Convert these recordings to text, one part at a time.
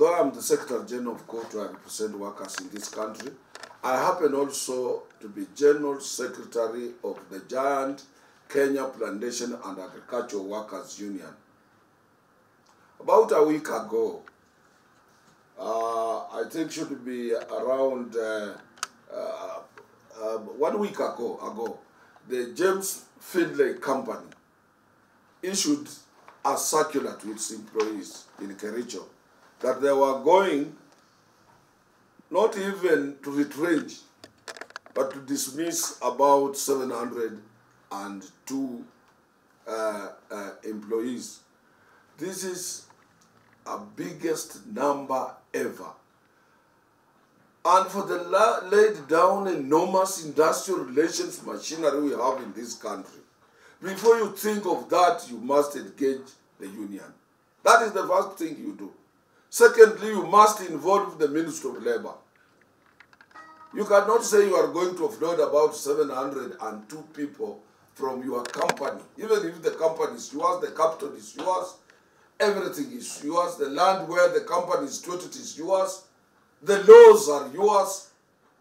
though I'm the Secretary General of Court, I represent workers in this country, I happen also to be General Secretary of the giant Kenya Plantation and Agricultural Workers Union. About a week ago, I think should be around 1 week ago, the James Findlay Company issued a circular to its employees in Kericho that they were going not even to retrench, but to dismiss about 702 employees. This is a biggest number ever. And for the laid down enormous industrial relations machinery we have in this country, before you think of that, you must engage the union. That is the first thing you do. Secondly, you must involve the Ministry of Labor. You cannot say you are going to offload about 702 people from your company, even if the company is yours, the capital is yours, everything is yours, the land where the company is situated is yours, the laws are yours,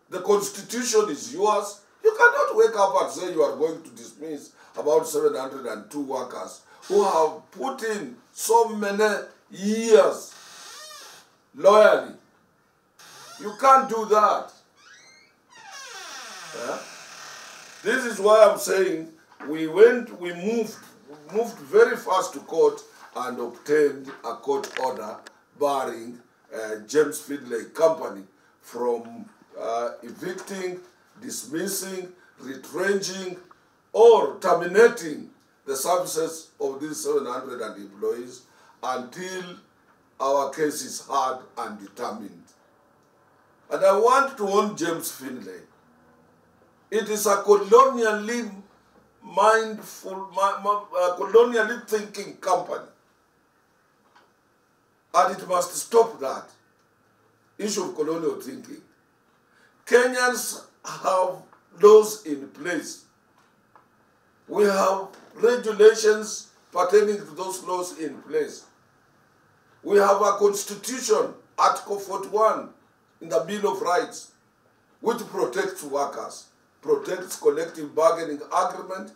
the constitution is yours. You cannot wake up and say you are going to dismiss about 702 workers who have put in so many years loyally. You can't do that. Yeah? This is why I'm saying we moved very fast to court and obtained a court order barring James Findlay Company from evicting, dismissing, retrenching, or terminating the services of these 700 employees until our case is heard and determined. And I want to warn James Findlay. It is a colonially mindful, colonially thinking company. And it must stop that issue of colonial thinking. Kenyans have laws in place. We have regulations pertaining to those laws in place. We have a constitution, Article 41 in the Bill of Rights, which protects workers, protects collective bargaining agreement.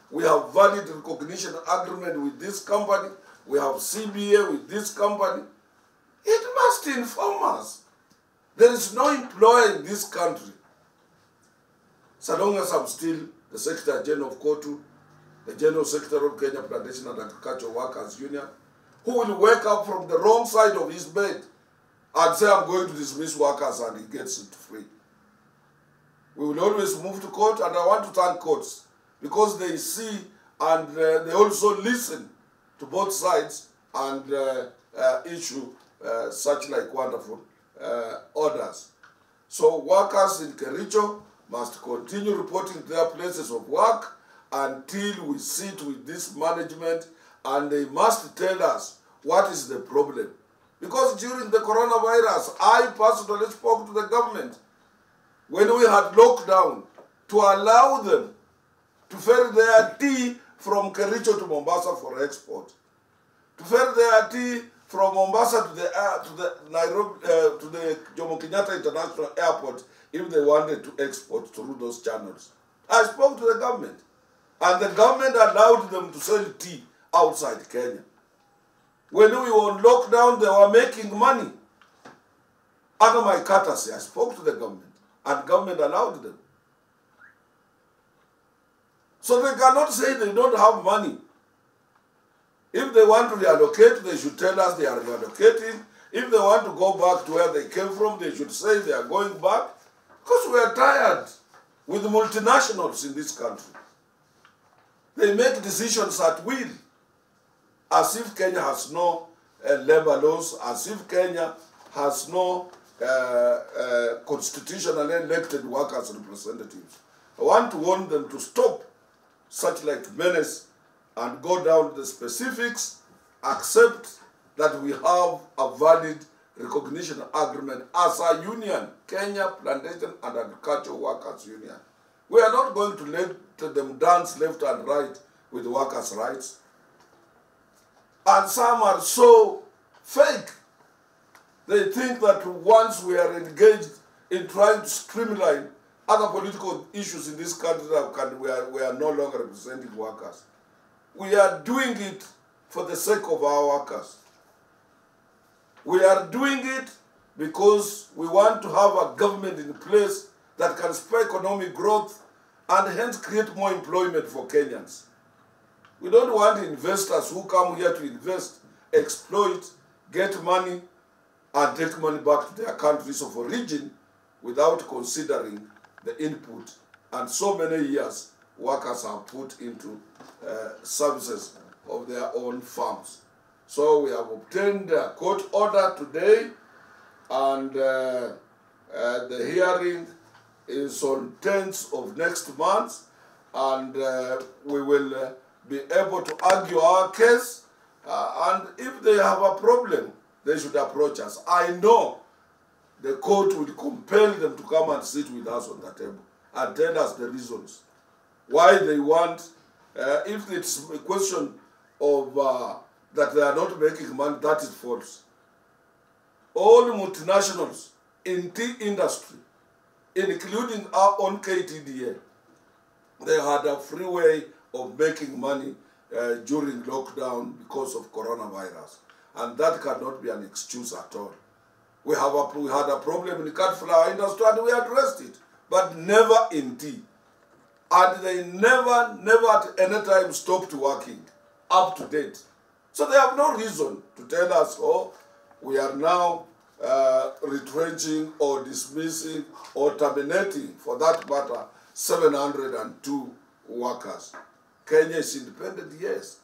We have valid recognition agreement with this company. We have CBA with this company. It must inform us. There is no employer in this country, so long as I'm still the Secretary General of KOTU, the General Secretary of Kenya Plantation and Agricultural Workers Union, who will wake up from the wrong side of his bed and say, I'm going to dismiss workers, and he gets it free. We will always move to court, and I want to thank courts because they see and they also listen to both sides and issue such like wonderful orders. So workers in Kericho must continue reporting to their places of work until we sit with this management, and they must tell us what is the problem. Because during the coronavirus, I personally spoke to the government when we had lockdown to allow them to ferry their tea from Kericho to Mombasa for export, to ferry their tea from Mombasa to the Nairobi to the Jomo Kenyatta International Airport if they wanted to export through those channels. I spoke to the government, and the government allowed them to sell tea outside Kenya. When we were on lockdown, they were making money. Under my courtesy, I spoke to the government, and government allowed them. So they cannot say they don't have money. If they want to reallocate, they should tell us they are reallocating. If they want to go back to where they came from, they should say they are going back. Because we are tired with the multinationals in this country. They make decisions at will, as if Kenya has no labor laws, as if Kenya has no constitutionally elected workers' representatives. I want to warn them to stop such like menace and go down to the specifics, accept that we have a valid recognition agreement as a union, Kenya Plantation and Agricultural Workers Union. We are not going to let them dance left and right with workers' rights. And some are so fake They think that once we are engaged in trying to streamline other political issues in this country, we are no longer representing workers. We are doing it for the sake of our workers. We are doing it because we want to have a government in place that can spur economic growth and hence create more employment for Kenyans. We don't want investors who come here to invest, exploit, get money, and take money back to their countries of origin without considering the input and so many years workers have put into services of their own farms. So we have obtained a court order today, and the hearing is on 10th of next month, and we will be able to argue our case, and if they have a problem, they should approach us. I know the court will compel them to come and sit with us on the table and tell us the reasons why they want, if it's a question of that they are not making money, that is false. All multinationals in tea industry, including our own KTDA, they had a free way of making money during lockdown because of coronavirus. And that cannot be an excuse at all. We had a problem in the cut flower industry and we addressed it, but never in tea. And they never at any time stopped working, up to date. So they have no reason to tell us, oh, we are now retrenching or dismissing or terminating, for that matter, 702 workers. Kenya is independent, yes,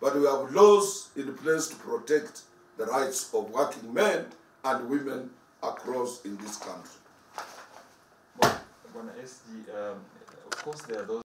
but we have laws in place to protect the rights of working men and women across in this country. Well, SG, of course there are those